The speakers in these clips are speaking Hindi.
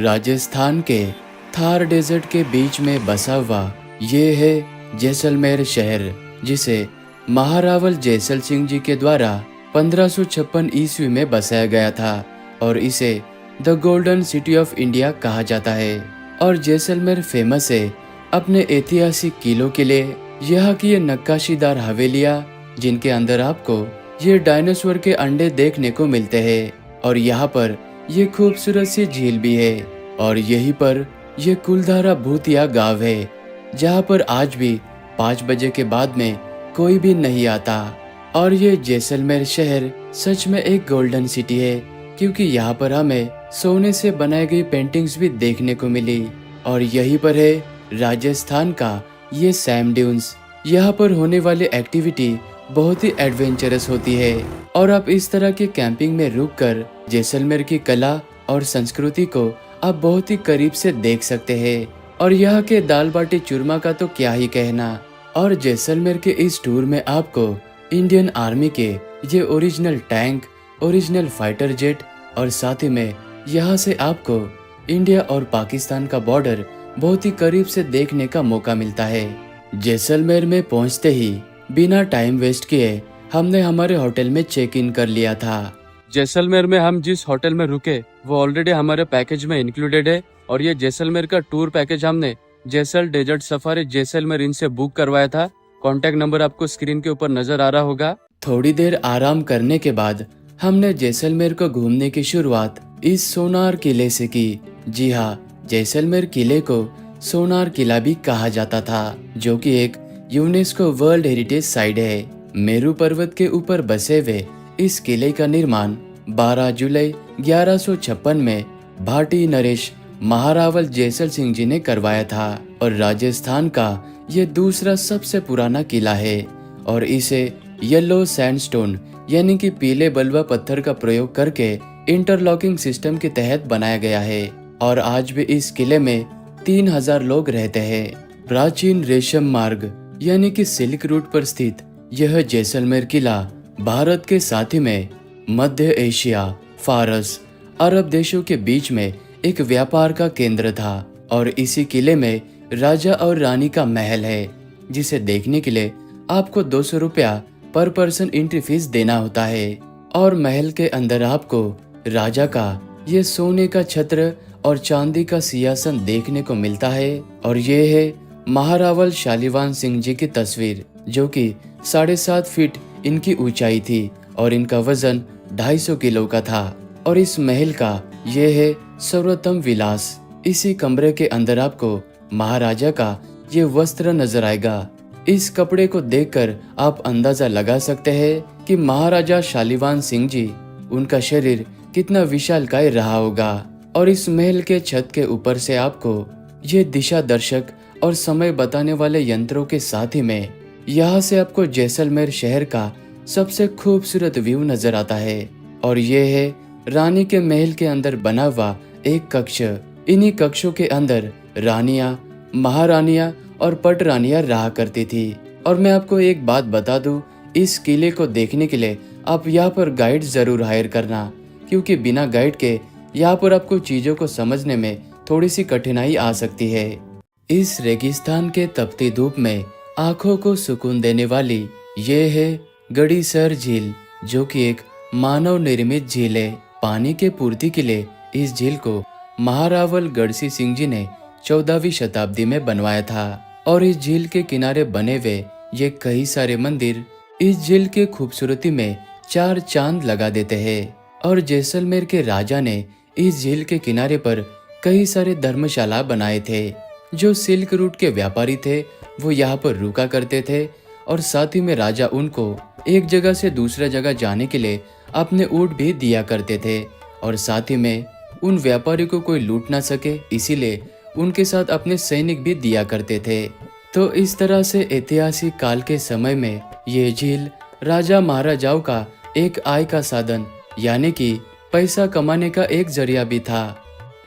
राजस्थान के थार डेजर्ट के बीच में बसा हुआ ये है जैसलमेर शहर, जिसे महारावल जैसल सिंह जी के द्वारा 1556 ईस्वी में बसाया गया था और इसे the golden city of India कहा जाता है। और जैसलमेर फेमस है अपने ऐतिहासिक किलों के लिए। यहाँ की ये नक्काशीदार हवेलियाँ जिनके अंदर आपको ये डायनासोर के अंडे देखने को मिलते हैं, और यहाँ पर ये खूबसूरत सी झील भी है। और यहीं पर ये कुलधारा भूतिया गांव है, जहाँ पर आज भी 5 बजे के बाद में कोई भी नहीं आता। और ये जैसलमेर शहर सच में एक गोल्डन सिटी है, क्योंकि यहाँ पर हमें सोने से बनाई गई पेंटिंग्स भी देखने को मिली। और यहीं पर है राजस्थान का ये सैम ड्यून्स। यहाँ पर होने वाली एक्टिविटी बहुत ही एडवेंचरस होती है, और आप इस तरह की कैंपिंग में रुककर जैसलमेर की कला और संस्कृति को आप बहुत ही करीब से देख सकते हैं। और यहाँ के दाल बाटी चूरमा का तो क्या ही कहना। और जैसलमेर के इस टूर में आपको इंडियन आर्मी के ये original tank, original fighter jet, और साथ ही में यहाँ से आपको इंडिया और पाकिस्तान का बॉर्डर बहुत ही करीब से देखने का मौका मिलता है। जैसलमेर में पहुँचते ही बिना टाइम वेस्ट किए हमने हमारे होटल में चेक इन कर लिया था। जैसलमेर में हम जिस होटल में रुके वो ऑलरेडी हमारे पैकेज में इंक्लूडेड है, और ये जैसलमेर का टूर पैकेज हमने जैसल डेजर्ट सफारी जैसलमेर इनसे बुक करवाया था। कॉन्टेक्ट नंबर आपको स्क्रीन के ऊपर नजर आ रहा होगा। थोड़ी देर आराम करने के बाद हमने जैसलमेर को घूमने की शुरुआत इस सोनार किले से की। जी हाँ, जैसलमेर किले को सोनार किला भी कहा जाता था, जो कि एक यूनेस्को वर्ल्ड हेरिटेज साइट है। मेरू पर्वत के ऊपर बसे हुए इस किले का निर्माण 12 जुलाई 1156 में भाटी नरेश महारावल जैसल सिंह जी ने करवाया था, और राजस्थान का ये दूसरा सबसे पुराना किला है। और इसे येलो सैंडस्टोन यानी कि पीले बलुआ पत्थर का प्रयोग करके इंटरलॉकिंग सिस्टम के तहत बनाया गया है। और आज भी इस किले में 3000 लोग रहते हैं। प्राचीन रेशम मार्ग यानी कि सिल्क रूट पर स्थित यह जैसलमेर किला भारत के साथ ही में मध्य एशिया, फारस, अरब देशों के बीच में एक व्यापार का केंद्र था। और इसी किले में राजा और रानी का महल है, जिसे देखने के लिए आपको 200 रुपया पर पर्सन एंट्री फीस देना होता है। और महल के अंदर आपको राजा का ये सोने का छत्र और चांदी का सिंहासन देखने को मिलता है। और ये है महारावल शालीवान सिंह जी की तस्वीर, जो कि 7.5 फीट इनकी ऊंचाई थी और इनका वजन 250 किलो का था। और इस महल का ये है सर्वोत्तम विलास। इसी कमरे के अंदर आपको महाराजा का ये वस्त्र नजर आएगा। इस कपड़े को देखकर आप अंदाजा लगा सकते हैं कि महाराजा शालीवान सिंह जी, उनका शरीर कितना विशालकाय रहा होगा। और इस महल के छत के ऊपर से आपको ये दिशा दर्शक और समय बताने वाले यंत्रों के साथ ही में यहाँ से आपको जैसलमेर शहर का सबसे खूबसूरत व्यू नजर आता है। और ये है रानी के महल के अंदर बना हुआ एक कक्ष। इन्हीं कक्षों के अंदर रानियां, महारानियां और पटरानियां रहा करती थी। और मैं आपको एक बात बता दूं, इस किले को देखने के लिए आप यहाँ पर गाइड जरूर हायर करना, क्योंकि बिना गाइड के यहाँ पर आपको चीजों को समझने में थोड़ी सी कठिनाई आ सकती है। इस रेगिस्तान के तपती धूप में आंखों को सुकून देने वाली ये है गड़ीसर झील, जो कि एक मानव निर्मित झील है। पानी के पूर्ति के लिए इस झील को महारावल गढ़सी सिंह जी ने 14वीं शताब्दी में बनवाया था। और इस झील के किनारे बने हुए ये कई सारे मंदिर इस झील के खूबसूरती में 4 चांद लगा देते हैं। और जैसलमेर के राजा ने इस झील के किनारे पर कई सारे धर्मशाला बनाए थे। जो सिल्क रूट के व्यापारी थे वो यहाँ पर रुका करते थे, और साथ ही में राजा उनको एक जगह से दूसरा जगह जाने के लिए अपने ऊँट भी दिया करते थे। और साथ ही में उन व्यापारी को कोई लूट ना सके, इसीलिए उनके साथ अपने सैनिक भी दिया करते थे। तो इस तरह से ऐतिहासिक काल के समय में ये झील राजा महाराजाओं का एक आय का साधन यानी कि पैसा कमाने का एक जरिया भी था।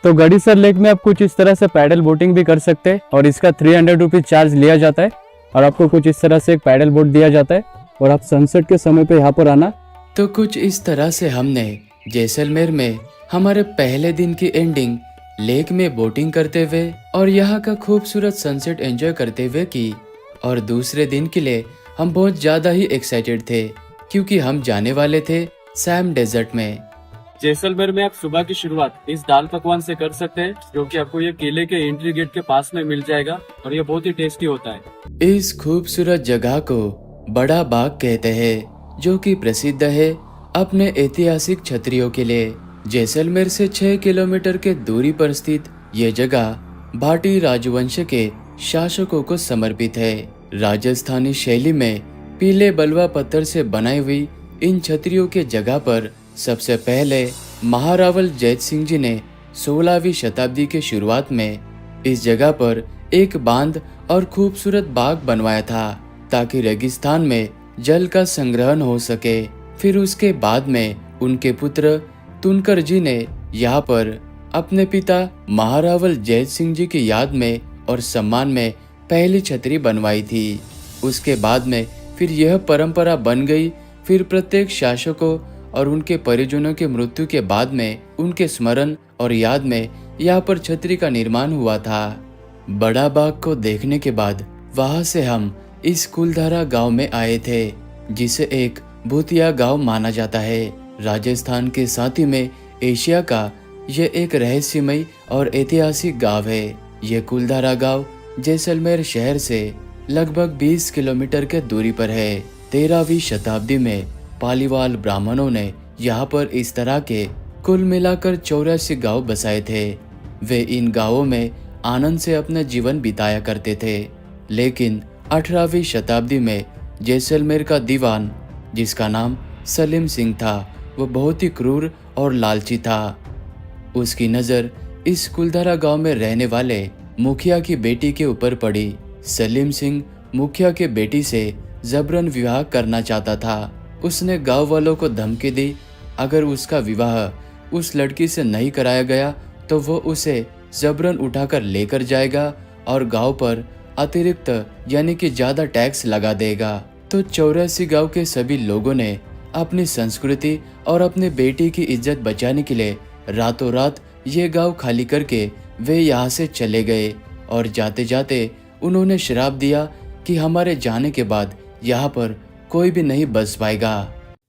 तो गड़ीसर लेक में आप कुछ इस तरह से पैडल बोटिंग भी कर सकते हैं, और इसका 300 रुपीज चार्ज लिया जाता है। और आपको कुछ इस तरह से एक पैडल बोट दिया जाता है, और आप सनसेट के समय पे यहाँ पर आना। तो कुछ इस तरह से हमने जैसलमेर में हमारे पहले दिन की एंडिंग लेक में बोटिंग करते हुए और यहाँ का खूबसूरत सनसेट एंजॉय करते हुए की। और दूसरे दिन के लिए हम बहुत ज्यादा ही एक्साइटेड थे क्योंकि हम जाने वाले थे सैम डेजर्ट में। जैसलमेर में आप सुबह की शुरुआत इस दाल पकवान से कर सकते हैं, जो कि आपको ये किले के एंट्री गेट के पास में मिल जाएगा और ये बहुत ही टेस्टी होता है। इस खूबसूरत जगह को बड़ा बाग कहते हैं, जो कि प्रसिद्ध है अपने ऐतिहासिक छतरियों के लिए। जैसलमेर से 6 किलोमीटर के दूरी पर स्थित ये जगह भाटी राजवंश के शासकों को समर्पित है। राजस्थानी शैली में पीले बलुआ पत्थर से बनाई हुई इन छतरियों के जगह पर सबसे पहले महारावल जैत सिंह जी ने 16वीं शताब्दी के शुरुआत में इस जगह पर एक बांध और खूबसूरत बाग बनवाया था ताकि रेगिस्तान में जल का संग्रहण हो सके। फिर उसके बाद में उनके पुत्र तुनकर जी ने यहाँ पर अपने पिता महारावल जैत सिंह जी की याद में और सम्मान में पहली छतरी बनवाई थी। उसके बाद में फिर यह परंपरा बन गई। फिर प्रत्येक शासकों और उनके परिजनों के मृत्यु के बाद में उनके स्मरण और याद में यहाँ पर छतरी का निर्माण हुआ था। बड़ा बाग को देखने के बाद वहाँ से हम इस कुलधारा गांव में आए थे, जिसे एक भूतिया गांव माना जाता है। राजस्थान के साथ ही में एशिया का यह एक रहस्यमय और ऐतिहासिक गांव है। यह कुलधारा गांव जैसलमेर शहर से लगभग 20 किलोमीटर के दूरी पर है। 13वीं शताब्दी में पालीवाल ब्राह्मणों ने यहाँ पर इस तरह के कुल मिलाकर 84 गांव बसाए थे। वे इन गांवों में आनंद से अपना जीवन बिताया करते थे। लेकिन 18वीं शताब्दी में जैसलमेर का दीवान, जिसका नाम सलीम सिंह था, वह बहुत ही क्रूर और लालची था। उसकी नज़र इस कुलधारा गांव में रहने वाले मुखिया की बेटी के ऊपर पड़ी। सलीम सिंह मुखिया के बेटी से जबरन विवाह करना चाहता था। उसने गांव वालों को धमकी दी, अगर उसका विवाह उस लड़की से नहीं कराया गया तो वो उसे जबरन उठाकर लेकर जाएगा और गांव पर अतिरिक्त यानी कि ज्यादा टैक्स लगा देगा। तो 84 गांव के सभी लोगों ने अपनी संस्कृति और अपने बेटी की इज्जत बचाने के लिए रातों रात ये गांव खाली करके वे यहाँ से चले गए। और जाते जाते उन्होंने श्राप दिया कि हमारे जाने के बाद यहाँ पर कोई भी नहीं बस पाएगा।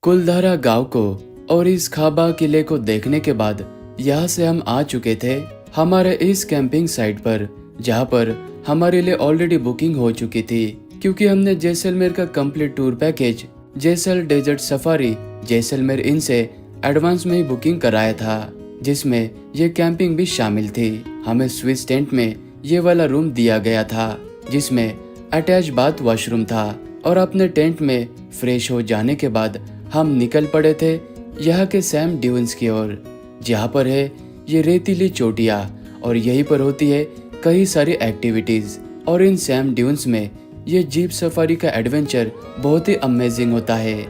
कुलधारा गांव को और इस खाबा किले को देखने के बाद यहाँ से हम आ चुके थे हमारे इस कैंपिंग साइट पर, जहाँ पर हमारे लिए ऑलरेडी बुकिंग हो चुकी थी, क्योंकि हमने जैसलमेर का कंप्लीट टूर पैकेज जैसल डेजर्ट सफारी जैसलमेर इन से एडवांस में ही बुकिंग कराया था, जिसमें ये कैंपिंग भी शामिल थी। हमें स्विस टेंट में ये वाला रूम दिया गया था, जिसमें अटैच बाथ वॉशरूम था। और अपने टेंट में फ्रेश हो जाने के बाद हम निकल पड़े थे यहाँ के सैम ड्यून्स की ओर, जहाँ पर है ये रेतीली चोटियाँ और यहीं पर होती है कई सारी एक्टिविटीज। और इन सैम ड्यून्स में ये जीप सफारी का एडवेंचर बहुत ही अमेजिंग होता है।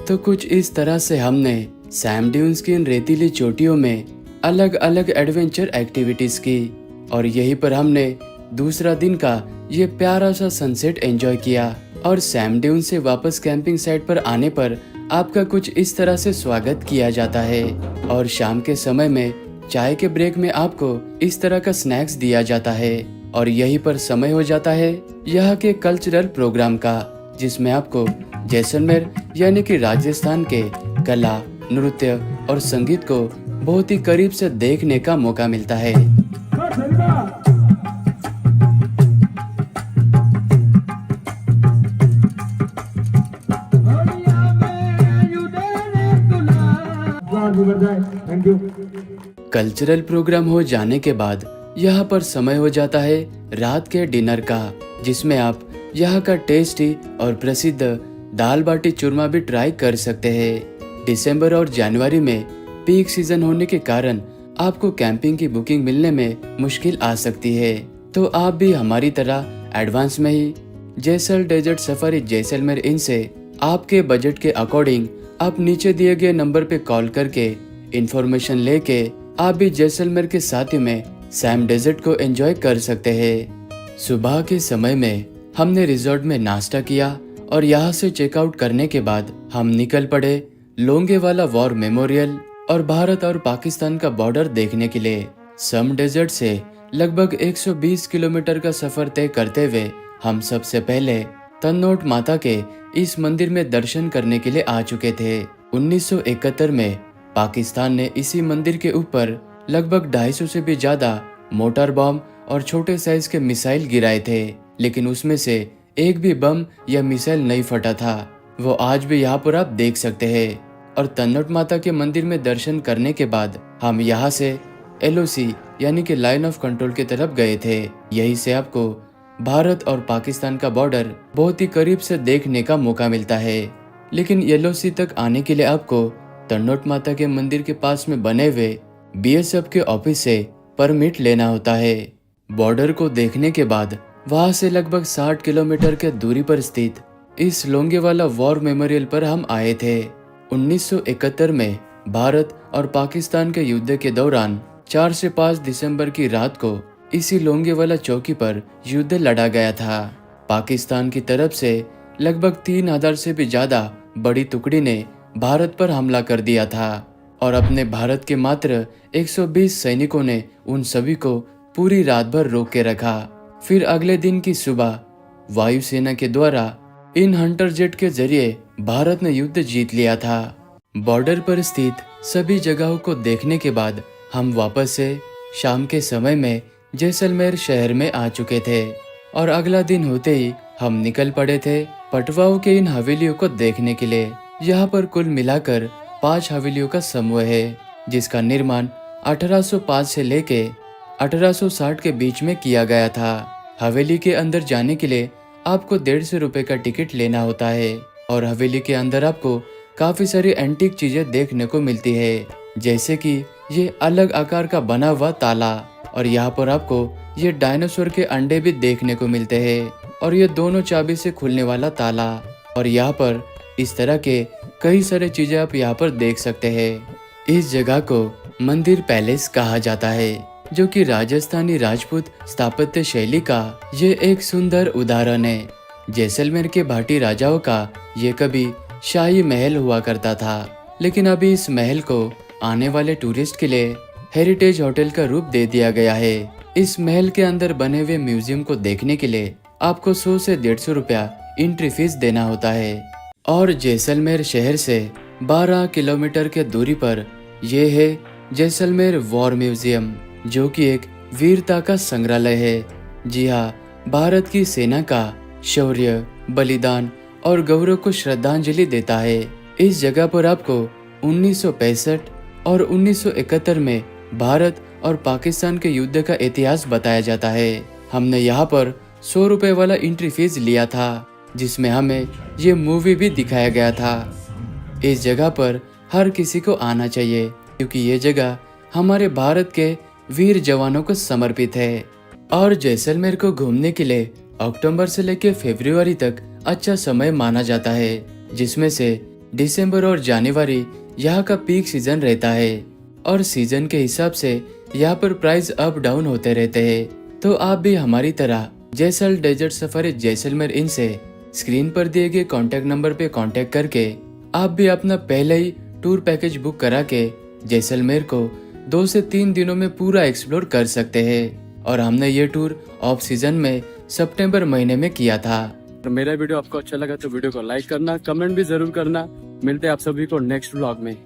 तो कुछ इस तरह से हमने सैम ड्यून्स की इन रेतीली चोटियों में अलग अलग एडवेंचर एक्टिविटीज की और यहीं पर हमने दूसरा दिन का ये प्यारा सा सनसेट एंजॉय किया। और सैम ड्यून से वापस कैंपिंग साइट पर आने पर आपका कुछ इस तरह से स्वागत किया जाता है। और शाम के समय में चाय के ब्रेक में आपको इस तरह का स्नैक्स दिया जाता है। और यहीं पर समय हो जाता है यहाँ के कल्चरल प्रोग्राम का, जिसमें आपको जैसलमेर यानी कि राजस्थान के कला, नृत्य और संगीत को बहुत ही करीब से देखने का मौका मिलता है। कल्चरल प्रोग्राम हो जाने के बाद यहाँ पर समय हो जाता है रात के डिनर का, जिसमें आप यहाँ का टेस्टी और प्रसिद्ध दाल बाटी चूरमा भी ट्राई कर सकते हैं। दिसंबर और जनवरी में पीक सीजन होने के कारण आपको कैंपिंग की बुकिंग मिलने में मुश्किल आ सकती है, तो आप भी हमारी तरह एडवांस में ही जैसल डेजर्ट सफारी जैसलमेर इन से आपके बजट के अकॉर्डिंग आप नीचे दिए गए नंबर पे कॉल करके इंफॉर्मेशन लेके आप भी जैसलमेर के साथ ही में सैम डेजर्ट को एंजॉय कर सकते हैं। सुबह के समय में हमने रिजॉर्ट में नाश्ता किया और यहाँ से चेकआउट करने के बाद हम निकल पड़े लोंगेवाला वॉर मेमोरियल और भारत और पाकिस्तान का बॉर्डर देखने के लिए। सम डेजर्ट से लगभग 120 किलोमीटर का सफर तय करते हुए हम सबसे पहले तन्नोट माता के इस मंदिर में दर्शन करने के लिए आ चुके थे। 1971 में पाकिस्तान ने इसी मंदिर के ऊपर लगभग 250 से भी ज्यादा मोटर बम और छोटे साइज के मिसाइल गिराए थे, लेकिन उसमें से एक भी बम या मिसाइल नहीं फटा था। वो आज भी यहाँ पर आप देख सकते हैं। और तन्नोट माता के मंदिर में दर्शन करने के बाद हम यहाँ से LOC यानी कि लाइन ऑफ कंट्रोल की तरफ गए थे। यहीं से आपको भारत और पाकिस्तान का बॉर्डर बहुत ही करीब से देखने का मौका मिलता है। लेकिन LOC तक आने के लिए आपको तन्नोट माता के मंदिर के पास में बने हुए BSF के ऑफिस से परमिट लेना होता है। बॉर्डर को देखने के बाद वहां से लगभग 60 किलोमीटर के दूरी पर स्थित इस लोंगेवाला वॉर मेमोरियल पर हम आए थे। 1971 में भारत और पाकिस्तान के युद्ध के दौरान 4 से 5 दिसंबर की रात को इसी लोंगेवाला चौकी पर युद्ध लड़ा गया था। पाकिस्तान की तरफ से लगभग 3000 से भी ज्यादा बड़ी टुकड़ी ने भारत पर हमला कर दिया था और अपने भारत के मात्र 120 सैनिकों ने उन सभी को पूरी रात भर रोक के रखा। फिर अगले दिन की सुबह वायुसेना के द्वारा इन हंटर जेट के जरिए भारत ने युद्ध जीत लिया था। बॉर्डर पर स्थित सभी जगहों को देखने के बाद हम वापस से शाम के समय में जैसलमेर शहर में आ चुके थे और अगला दिन होते ही हम निकल पड़े थे पटवाओं के इन हवेलियों को देखने के लिए। यहाँ पर कुल मिलाकर 5 हवेलियों का समूह है, जिसका निर्माण 1805 से लेके 1860 के बीच में किया गया था। हवेली के अंदर जाने के लिए आपको 150 रुपए का टिकट लेना होता है और हवेली के अंदर आपको काफी सारी एंटीक चीजें देखने को मिलती है, जैसे कि ये अलग आकार का बना हुआ ताला और यहाँ पर आपको ये डायनासोर के अंडे भी देखने को मिलते हैं और ये दोनों चाबी से खुलने वाला ताला। और यहाँ पर इस तरह के कई सारे चीजें आप यहाँ पर देख सकते हैं। इस जगह को मंदिर पैलेस कहा जाता है, जो कि राजस्थानी राजपूत स्थापत्य शैली का ये एक सुंदर उदाहरण है। जैसलमेर के भाटी राजाओं का ये कभी शाही महल हुआ करता था, लेकिन अभी इस महल को आने वाले टूरिस्ट के लिए हेरिटेज होटल का रूप दे दिया गया है। इस महल के अंदर बने हुए म्यूजियम को देखने के लिए आपको 100 से 150 रुपया एंट्री फीस देना होता है। और जैसलमेर शहर से 12 किलोमीटर के दूरी पर यह है जैसलमेर वॉर म्यूजियम, जो कि एक वीरता का संग्रहालय है। जी हाँ, भारत की सेना का शौर्य, बलिदान और गौरव को श्रद्धांजलि देता है। इस जगह पर आपको 1965 और 1971 में भारत और पाकिस्तान के युद्ध का इतिहास बताया जाता है। हमने यहाँ पर 100 रुपए वाला एंट्री फीस लिया था, जिसमें हमें ये मूवी भी दिखाया गया था। इस जगह पर हर किसी को आना चाहिए, क्योंकि ये जगह हमारे भारत के वीर जवानों को समर्पित है। और जैसलमेर को घूमने के लिए अक्टूबर से लेकर फरवरी तक अच्छा समय माना जाता है, जिसमें से दिसंबर और जनवरी यहाँ का पीक सीजन रहता है। और सीजन के हिसाब से यहाँ पर प्राइस अप डाउन होते रहते हैं। तो आप भी हमारी तरह जैसल डेजर्ट सफारी जैसलमेर इन से स्क्रीन पर दिए गए कॉन्टेक्ट नंबर पे कांटेक्ट करके आप भी अपना पहले ही टूर पैकेज बुक करा के जैसलमेर को 2 से 3 दिनों में पूरा एक्सप्लोर कर सकते हैं। और हमने ये टूर ऑफ सीजन में सितंबर महीने में किया था। तो मेरा वीडियो आपको अच्छा लगा तो वीडियो को लाइक करना, कमेंट भी जरूर करना। मिलते हैं आप सभी को नेक्स्ट व्लॉग में।